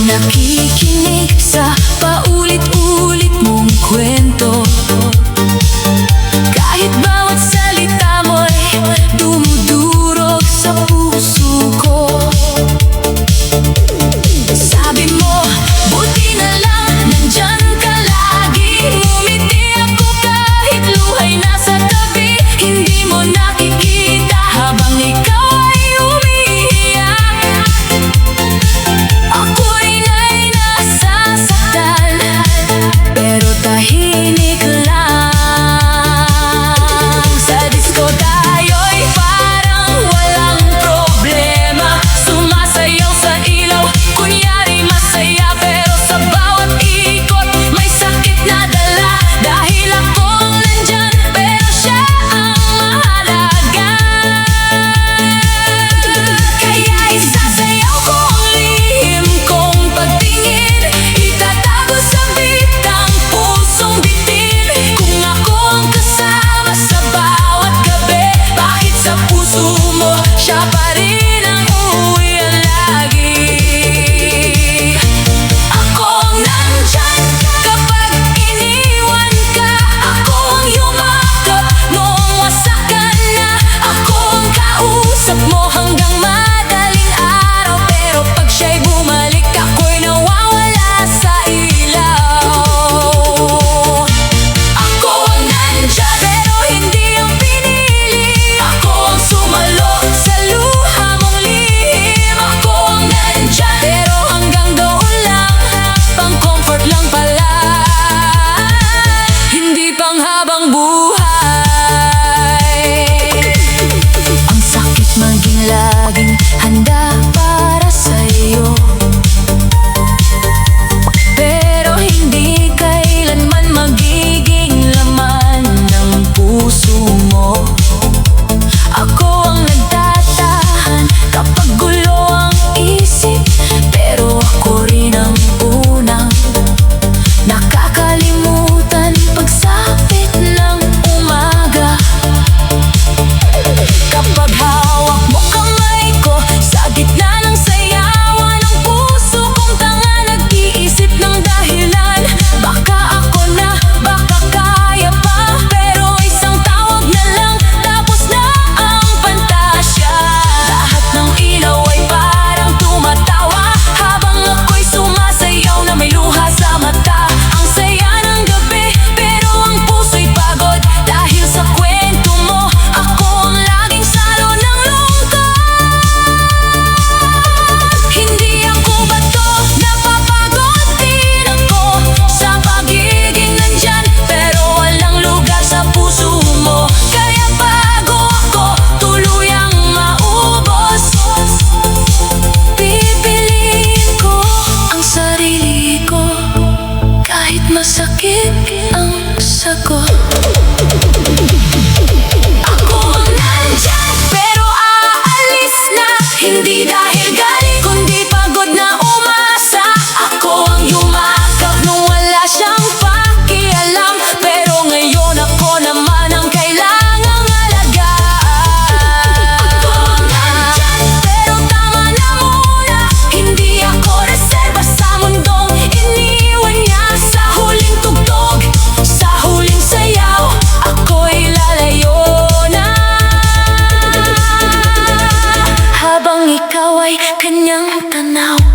Nakikinig sa paulit-ulit mong kwento. Kahit bawat salita mo'y dumudurog sa puso ko. Sabi mo, buti na lang nandyan ka lagi. Ngumiti ako kahit luhay nasa tabi. Hindi mo nakikita habang ikaw ay umiiyak. Ako'y pero tahimik lang. Sa disco tayo'y parang walang problema. Sumasayaw sa ilaw, kunyari masaya. Pero sa bawat ikot may sakit na dala. Dahil akong nandyan, pero siya ang mahalaga. Kaya isasayaw ko ang lihim kong pagtingin. Itatago sa bitang pusong bitin. Kung ako ang kasama sa bawat gabi, bakit sa puso mo siya pa rin ang uuwian lagi? Ako ang nandyan kapag iniwan ka. Ako ang yumakap noong wasak ka na. Ako ang kausap mo hanggang madaling araw. Pero pag siya'y bumalik, ako'y nawawala sa ilaw. Ako ang nandyan, pero hindi ang pinili. Ako ang sumalo sa luha mong lihim. Ako ang nandyan, pero hanggang doon lang. Pang comfort lang pala, hindi pang habang buhay. Ang sakit maging laging handa para sa'yo, pero hindi kailanman magiging laman ng puso mo. Ako ang nagtatahan kapag gulo ang isip, pero ako rin ang unang nakakalimutan pagsapit ng umaga. Kapag hawak mo kamay ko sa gitna ng sayawan, ang puso kong tanga nag-iisip ng dahilan. Baka ako na, baka kaya pa, pero isang tawag na lang, tapos na ang pantasya. Lahat ng ilaw ay parang tumatawa habang ako'y sumasayaw na may luha sa mata. Ang saya ng gabi, pero ang puso'y pagod dahil sa kwento mo. Ako ang laging salo ng lungkot. Hindi ako bato, napapagod din ako sa pagiging nandyan, pero walang lugar sa puso mo. Kaya bago ako tuluyang maubos, pipiliin ko ang sarili ko. Kahit masakit ang sagot, ako ang nandyan, pero aalis na. Hindi dahil galit, kundi pagod na umasa. Ako ang yumakap nung wala siyang pakialam, pero ngayon ako naman ang kailangang alagaan. Ako ang nandyan, pero tama na muna. Hindi ako reserba sa mundong iniwan niya. Sa huling tugtog, sa huling sayaw, ako'y lalayo na. Habang ikaw ay kanyang tanaw.